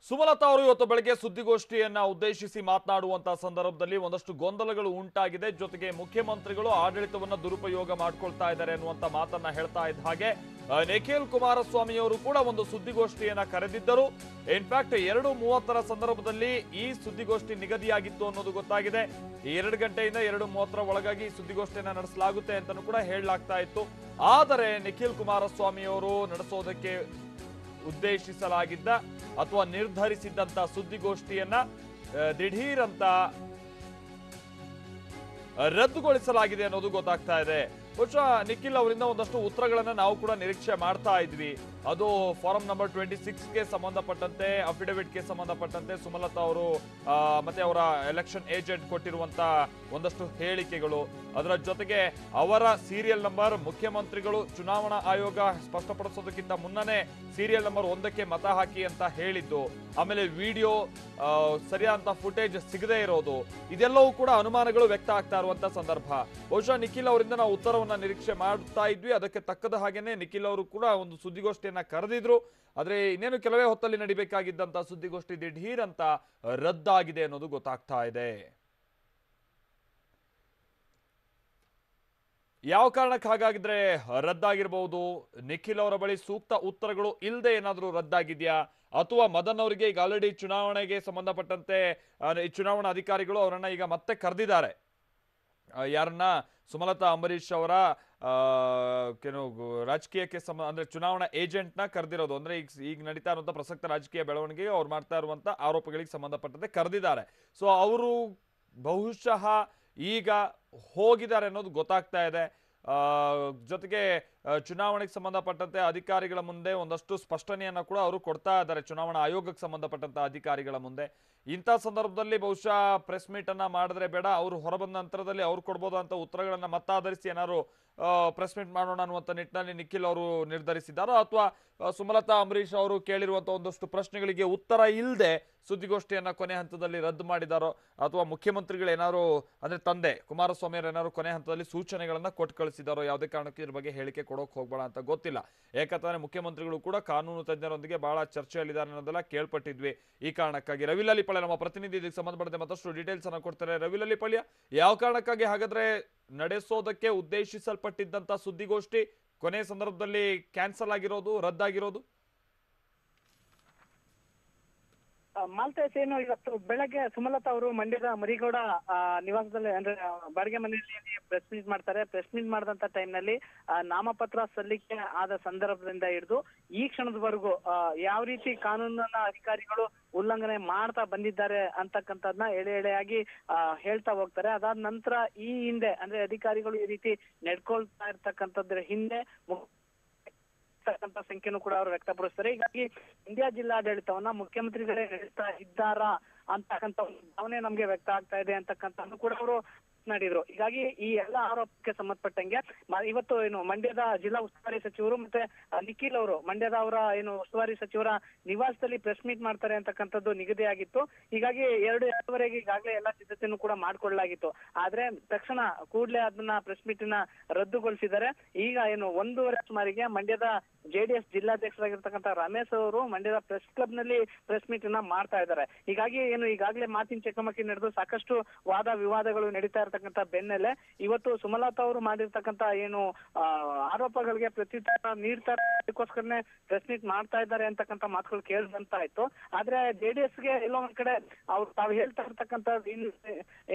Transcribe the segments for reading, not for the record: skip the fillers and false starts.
ಸುಮಲತಾ ಅವರು ಇವತ್ತು ಬೆಳಗ್ಗೆ ಸುದ್ದಿಗೋಷ್ಠಿಯನ್ನ ಉದ್ದೇಶಿಸಿ ಮಾತನಾಡುವಂತಹ ಸಂದರ್ಭದಲ್ಲಿ ಒಂದಷ್ಟು ಗೊಂದಲಗಳು ಉಂಟಾಗಿದೆ. ಜೊತೆಗೆ ಮುಖ್ಯಮಂತ್ರಿಗಳು ಆಡಳಿತವನ್ನ ದುರುಪಯೋಗ ಮಾಡ್ಕೊಳ್ತಾ ಇದ್ದಾರೆ ಅನ್ನುವಂತ ಮಾತನ್ನ ಹೇಳ್ತಾ ಇದ್ದ ಹಾಗೆ ನಿಖಿಲ್ ಕುಮಾರಸ್ವಾಮಿ ಅವರು ಕೂಡ ಒಂದು ಸುದ್ದಿಗೋಷ್ಠಿಯನ್ನ ಕರೆದಿದ್ದರು. ಇನ್ಫ್ಯಾಕ್ಟ್ 2:30 ಸಂದರ್ಭದಲ್ಲಿ ಈ ಸುದ್ದಿಗೋಷ್ಠಿ ನಿಗದಿಯಾಗಿತ್ತು ಅನ್ನೋದು ಗೊತ್ತಾಗಿದೆ. 2 ಗಂಟೆಯಿಂದ 2:30 ಒಳಗಾಗಿ ಸುದ್ದಿಗೋಷ್ಠಿಯನ್ನ ನಡೆಸಲಾಗುತ್ತೆ ಅಂತಾನೂ ಕೂಡ ಹೇಳಲಾಗ್ತಾ ಇತ್ತು. ಆದರೆ ನಿಖಿಲ್ ಕುಮಾರಸ್ವಾಮಿ ಅವರು ನಡೆಸೋದಕ್ಕೆ ಉದ್ದೇಶಿಸಲಾಗಿದ್ದ ಅಥವಾ ನಿರ್ಧರಿಸಿದ್ದಂತ ಸುದ್ದಿಗೋಷ್ಠಿಯನ್ನ ದಿಢೀರ್ ಅಂತ ರದ್ದುಗೊಳಿಸಲಾಗಿದೆ ಅನ್ನೋದು ಗೊತ್ತಾಗ್ತಾ ಇದೆ. ಬಹುಶಃ ನಿಖಿಲ್ ಅವರಿಂದ ಒಂದಷ್ಟು ಉತ್ತರಗಳನ್ನ ನಾವು ಕೂಡ ನಿರೀಕ್ಷೆ ಮಾಡ್ತಾ ಇದ್ವಿ. ಅದು ಫಾರಂ ನಂಬರ್ 26ಗೆ ಸಂಬಂಧಪಟ್ಟಂತೆ, ಅಫಿಡವಿಟ್ಗೆ ಸಂಬಂಧಪಟ್ಟಂತೆ ಸುಮಲತಾ ಅವರು ಮತ್ತೆ ಅವರ ಎಲೆಕ್ಷನ್ ಏಜೆಂಟ್ ಕೊಟ್ಟಿರುವಂತ ಒಂದಷ್ಟು ಹೇಳಿಕೆಗಳು, ಅದರ ಜೊತೆಗೆ ಅವರ ಸೀರಿಯಲ್ ನಂಬರ್ ಮುಖ್ಯಮಂತ್ರಿಗಳು ಚುನಾವಣಾ ಆಯೋಗ ಸ್ಪಷ್ಟಪಡಿಸೋದಕ್ಕಿಂತ ಮುನ್ನನೇ ಸೀರಿಯಲ್ ನಂಬರ್ 1ಕ್ಕೆ ಮತ ಹಾಕಿ ಅಂತ ಹೇಳಿದ್ದು, ಆಮೇಲೆ ವಿಡಿಯೋ ಸರಿಯಾದಂತ ಫುಟೇಜ್ ಸಿಗದೇ ಇರೋದು, ಇದೆಲ್ಲವೂ ಕೂಡ ಅನುಮಾನಗಳು ವ್ಯಕ್ತ ಆಗ್ತಾ ಇರುವಂತ ಸಂದರ್ಭ. ಬಹುಶಃ ನಿಖಿಲ್ ಅವರಿಂದ ನಾವು ಉತ್ತರವನ್ನ ನಿರೀಕ್ಷೆ ಮಾಡ್ತಾ ಇದ್ವಿ. ಅದಕ್ಕೆ ತಕ್ಕದ ಹಾಗೇನೆ ನಿಖಿಲ್ ಅವರು ಕೂಡ ಒಂದು ಸುದ್ದಿಗೋಷ್ಠಿಯನ್ನ ಕರೆದಿದ್ರು. ಆದ್ರೆ ಇನ್ನೇನು ಕೆಲವೇ ಹೊತ್ತಲ್ಲಿ ನಡಿಬೇಕಾಗಿದ್ದಂತ ಸುದ್ದಿಗೋಷ್ಠಿ ದಿಢೀರ್ ಅಂತ ರದ್ದಾಗಿದೆ ಅನ್ನೋದು ಗೊತ್ತಾಗ್ತಾ ಇದೆ. ಯಾವ ಕಾರಣಕ್ಕೆ ಹಾಗಾಗಿದ್ರೆ ರದ್ದಾಗಿರಬಹುದು? ನಿಖಿಲ್ ಅವರ ಬಳಿ ಸೂಕ್ತ ಉತ್ತರಗಳು ಇಲ್ಲದೆ ಏನಾದರೂ ರದ್ದಾಗಿದೆಯಾ, ಅಥವಾ ಮದನ್ ಅವರಿಗೆ ಈಗ ಆಲ್ರೆಡಿ ಚುನಾವಣೆಗೆ ಸಂಬಂಧಪಟ್ಟಂತೆ ಚುನಾವಣಾ ಅಧಿಕಾರಿಗಳು ಅವರನ್ನ ಈಗ ಮತ್ತೆ ಕರೆದಿದ್ದಾರೆ? ಯಾರನ್ನ? ಸುಮಲತಾ ಅಂಬರೀಶ್ ಅವರ ರಾಜಕೀಯಕ್ಕೆ ಅಂದ್ರೆ ಚುನಾವಣಾ ಏಜೆಂಟ್ ನ ಕರೆದಿರೋದು. ಅಂದ್ರೆ ಈಗ ನಡೀತಾ ಇರುವಂತಹ ಪ್ರಸಕ್ತ ರಾಜಕೀಯ ಬೆಳವಣಿಗೆಗೆ ಅವ್ರು ಮಾಡ್ತಾ ಇರುವಂತ ಆರೋಪಗಳಿಗೆ ಸಂಬಂಧಪಟ್ಟಂತೆ ಕರೆದಿದ್ದಾರೆ. ಸೊ ಅವರು ಬಹುಶಃ ಈಗ ಹೋಗಿದ್ದಾರೆ ಅನ್ನೋದು ಗೊತ್ತಾಗ್ತಾ ಇದೆ. ಜೊತೆಗೆ ಚುನಾವಣೆಗೆ ಸಂಬಂಧಪಟ್ಟಂತೆ ಅಧಿಕಾರಿಗಳ ಮುಂದೆ ಒಂದಷ್ಟು ಸ್ಪಷ್ಟನೆಯನ್ನ ಕೂಡ ಅವರು ಕೊಡ್ತಾ ಇದ್ದಾರೆ, ಚುನಾವಣಾ ಆಯೋಗಕ್ಕೆ ಸಂಬಂಧಪಟ್ಟಂತ ಅಧಿಕಾರಿಗಳ ಮುಂದೆ. ಇಂಥ ಸಂದರ್ಭದಲ್ಲಿ ಬಹುಶಃ ಪ್ರೆಸ್ ಮೀಟ್ ಅನ್ನ ಮಾಡಿದ್ರೆ ಬೇಡ, ಅವರು ಹೊರಬಂದ ನಂತರದಲ್ಲಿ ಅವ್ರು ಕೊಡ್ಬೋದಂತ ಉತ್ತರಗಳನ್ನ ಮತ್ತಾಧರಿಸಿ ಏನಾದ್ರು ಪ್ರೆಸ್ ಮೀಟ್ ಮಾಡೋಣ ಅನ್ನುವಂಥ ನಿಟ್ಟಿನಲ್ಲಿ ನಿಖಿಲ್ ಅವರು ನಿರ್ಧರಿಸಿದ್ದಾರೋ, ಅಥವಾ ಸುಮಲತಾ ಅಂಬರೀಶ್ ಅವರು ಕೇಳಿರುವಂತಹ ಒಂದಷ್ಟು ಪ್ರಶ್ನೆಗಳಿಗೆ ಉತ್ತರ ಇಲ್ಲದೆ ಸುದ್ದಿಗೋಷ್ಠಿಯನ್ನ ಕೊನೆ ಹಂತದಲ್ಲಿ ರದ್ದು ಮಾಡಿದಾರೋ, ಅಥವಾ ಮುಖ್ಯಮಂತ್ರಿಗಳು ಏನಾದ್ರು ಅಂದ್ರೆ ತಂದೆ ಕುಮಾರಸ್ವಾಮಿ ಅವರು ಏನಾದ್ರು ಕೊನೆ ಹಂತದಲ್ಲಿ ಸೂಚನೆಗಳನ್ನ ಕೊಟ್ಟು ಕಳಿಸಿದಾರೋ, ಯಾವುದೇ ಕಾರಣಕ್ಕೂ ಇದ್ರ ಬಗ್ಗೆ ಹೇಳಿಕೆ ಕೊಡೋಕೆ ಹೋಗ್ಬೇಡ ಅಂತ ಗೊತ್ತಿಲ್ಲ. ಯಾಕಂತಂದ್ರೆ ಮುಖ್ಯಮಂತ್ರಿಗಳು ಕೂಡ ಕಾನೂನು ತಜ್ಞರೊಂದಿಗೆ ಬಹಳ ಚರ್ಚೆಯಲ್ಲಿದ್ದಾರೆ ಅನ್ನೋದೆಲ್ಲ ಕೇಳ್ಪಟ್ಟಿದ್ವಿ. ಈ ಕಾರಣಕ್ಕಾಗಿ ರವಿ ಲಲಿಪಾಳ್ಯ ನಮ್ಮ ಪ್ರತಿನಿಧಿ ಇದಕ್ಕೆ ಸಂಬಂಧಪಟ್ಟಂತೆ ಮತ್ತಷ್ಟು ಡೀಟೇಲ್ಸ್ ಅನ್ನ ಕೊಡ್ತಾರೆ. ರವಿ ಲಲಿಪಾಳ್ಯ, ಯಾವ ಕಾರಣಕ್ಕಾಗಿ ಹಾಗಾದ್ರೆ ನಡೆಸೋದಕ್ಕೆ ಉದ್ದೇಶಿಸಲ್ಪಟ್ಟಿದ್ದಂತ ಸುದ್ದಿಗೋಷ್ಠಿ ಕೊನೆ ಸಂದರ್ಭದಲ್ಲಿ ಕ್ಯಾನ್ಸಲ್ ಆಗಿರೋದು, ರದ್ದಾಗಿರೋದು? ಮಾಲ್ತೇಶ್, ಏನು ಇವತ್ತು ಬೆಳಗ್ಗೆ ಸುಮಲತಾ ಅವರು ಮಂಡ್ಯದ ಮರಿಗೌಡ ನಿವಾಸದಲ್ಲಿ ಅಂದ್ರೆ ಬಾಡಿಗೆ ಮನೆಯಲ್ಲಿ ಪ್ರೆಸ್ ಮೀಟ್ ಮಾಡ್ತಾರೆ. ಪ್ರೆಸ್ ಮೀಟ್ ಮಾಡಿದಂತ ಟೈಮ್ ನಲ್ಲಿ ನಾಮಪತ್ರ ಸಲ್ಲಿಕೆ ಆದ ಸಂದರ್ಭದಿಂದ ಹಿಡಿದು ಈ ಕ್ಷಣದವರೆಗೂ ಯಾವ ರೀತಿ ಕಾನೂನನ್ನ ಅಧಿಕಾರಿಗಳು ಉಲ್ಲಂಘನೆ ಮಾಡ್ತಾ ಬಂದಿದ್ದಾರೆ ಅಂತಕ್ಕಂಥದ್ನ ಎಳೆ ಎಳೆಯಾಗಿ ಹೇಳ್ತಾ ಹೋಗ್ತಾರೆ. ಅದಾದ ನಂತರ ಈ ಹಿಂದೆ ಅಂದ್ರೆ ಅಧಿಕಾರಿಗಳು ಈ ರೀತಿ ನಡ್ಕೊಳ್ತಾ ಇರ್ತಕ್ಕಂಥದ್ರ ಹಿಂದೆ ಸಂಖ್ಯೆನೂ ಕೂಡ ಅವರು ವ್ಯಕ್ತಪಡಿಸ್ತಾರೆ. ಹೀಗಾಗಿ ಮಂಡ್ಯ ಜಿಲ್ಲಾಡಳಿತವನ್ನ ಮುಖ್ಯಮಂತ್ರಿಗಳೇ ನಡೆಸ್ತಾ ಇದ್ದಾರಾ ಅಂತಕ್ಕಂಥ ಭಾವನೆ ನಮ್ಗೆ ವ್ಯಕ್ತ ಆಗ್ತಾ ಇದೆ ಅಂತಕ್ಕಂಥ ಕೂಡ ಅವರು ಮಾಡಿದ್ರು. ಹೀಗಾಗಿ ಈ ಎಲ್ಲ ಆರೋಪಕ್ಕೆ ಸಂಬಂಧಪಟ್ಟಂಗೆ ಇವತ್ತು ಏನು ಮಂಡ್ಯದ ಜಿಲ್ಲಾ ಉಸ್ತುವಾರಿ ಸಚಿವರು ಮತ್ತೆ ನಿಖಿಲ್ ಅವರು ಮಂಡ್ಯದ ಅವರ ಏನು ಉಸ್ತುವಾರಿ ಸಚಿವರ ನಿವಾಸದಲ್ಲಿ ಪ್ರೆಸ್ ಮೀಟ್ ಮಾಡ್ತಾರೆ ಅಂತಕ್ಕಂಥದ್ದು ನಿಗದಿಯಾಗಿತ್ತು. ಹೀಗಾಗಿ 2:02ವರೆಗೆ ಈಗಾಗಲೇ ಎಲ್ಲ ಸಿದ್ಧತೆಯನ್ನು ಕೂಡ ಮಾಡ್ಕೊಳ್ಳಲಾಗಿತ್ತು. ಆದ್ರೆ ತಕ್ಷಣ ಕೂಡಲೇ ಅದನ್ನ ಪ್ರೆಸ್ ಮೀಟ್ ನ ರದ್ದುಗೊಳಿಸಿದ್ದಾರೆ. ಈಗ ಏನು 1:30 ಸುಮಾರಿಗೆ ಮಂಡ್ಯದ ಜೆಡಿಎಸ್ ಜಿಲ್ಲಾಧ್ಯಕ್ಷರಾಗಿರ್ತಕ್ಕಂಥ ರಮೇಶ್ ಅವರು ಮಂಡ್ಯದ ಪ್ರೆಸ್ ಕ್ಲಬ್ ನಲ್ಲಿ ಪ್ರೆಸ್ ಮೀಟ್ ಅನ್ನ ಮಾಡ್ತಾ ಇದ್ದಾರೆ. ಹೀಗಾಗಿ ಏನು ಈಗಾಗಲೇ ಮಾತಿನ ಚಕಮಕಿ ನಡೆದು ಸಾಕಷ್ಟು ವಾದ ವಿವಾದಗಳು ನಡೀತಾ ಇರ್ತಕ್ಕಂಥ ಬೆನ್ನಲ್ಲೇ ಇವತ್ತು ಸುಮಲತಾ ಅವರು ಮಾಡಿರ್ತಕ್ಕಂಥ ಏನು ಆರೋಪಗಳಿಗೆ ಪ್ರತ್ಯುತ್ತರ ನೀಡ್ತಾರೆ, ಅದಕ್ಕೋಸ್ಕರನೇ ಪ್ರೆಸ್ ಮೀಟ್ ಮಾಡ್ತಾ ಇದ್ದಾರೆ ಅಂತಕ್ಕಂಥ ಮಾತುಗಳು ಕೇಳಿದಂತ ಆಯ್ತು. ಆದ್ರೆ ಜೆಡಿಎಸ್ ಗೆ ಎಲ್ಲೋ ಒಂದ್ ಕಡೆ ಅವ್ರು ತಾವು ಹೇಳ್ತಾ ಇರ್ತಕ್ಕಂಥ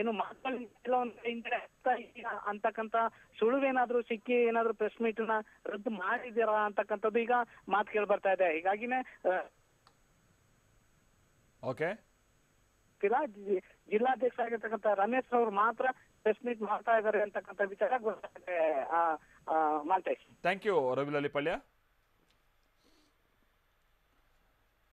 ಏನು ಮಾತುಗಳು ಎಲ್ಲೋ ಒಂದ್ ಕಡೆ ಅಂತಕ್ಕಂಥ ಸುಳುವೇನಾದ್ರೂ ಸಿಕ್ಕಿ ಏನಾದ್ರೂ ಪ್ರೆಸ್ ಮೀಟ್ ನ ರದ್ದು ಮಾಡಿದ್ದೀರಾ ಅಂತಕ್ಕಂಥದ್ದು ಈಗ ಮಾತು ಕೇಳಿ ಬರ್ತಾ ಇದೆ. ಹೀಗಾಗಿನೇ ಜಿಲ್ಲಾಧ್ಯಕ್ಷ ಆಗಿರ್ತಕ್ಕಂಥ ರಮೇಶ್ ಅವರು ಮಾತ್ರ ಪ್ರೆಸ್ ಮೀಟ್ ಮಾಡ್ತಾ ಇದ್ದಾರೆ ಅಂತಕ್ಕಂಥ ವಿಚಾರ ಗೊತ್ತಾಗಿದೆ. Maltesh, thank you Ravi ಲಲಿಪಾಳ್ಯ.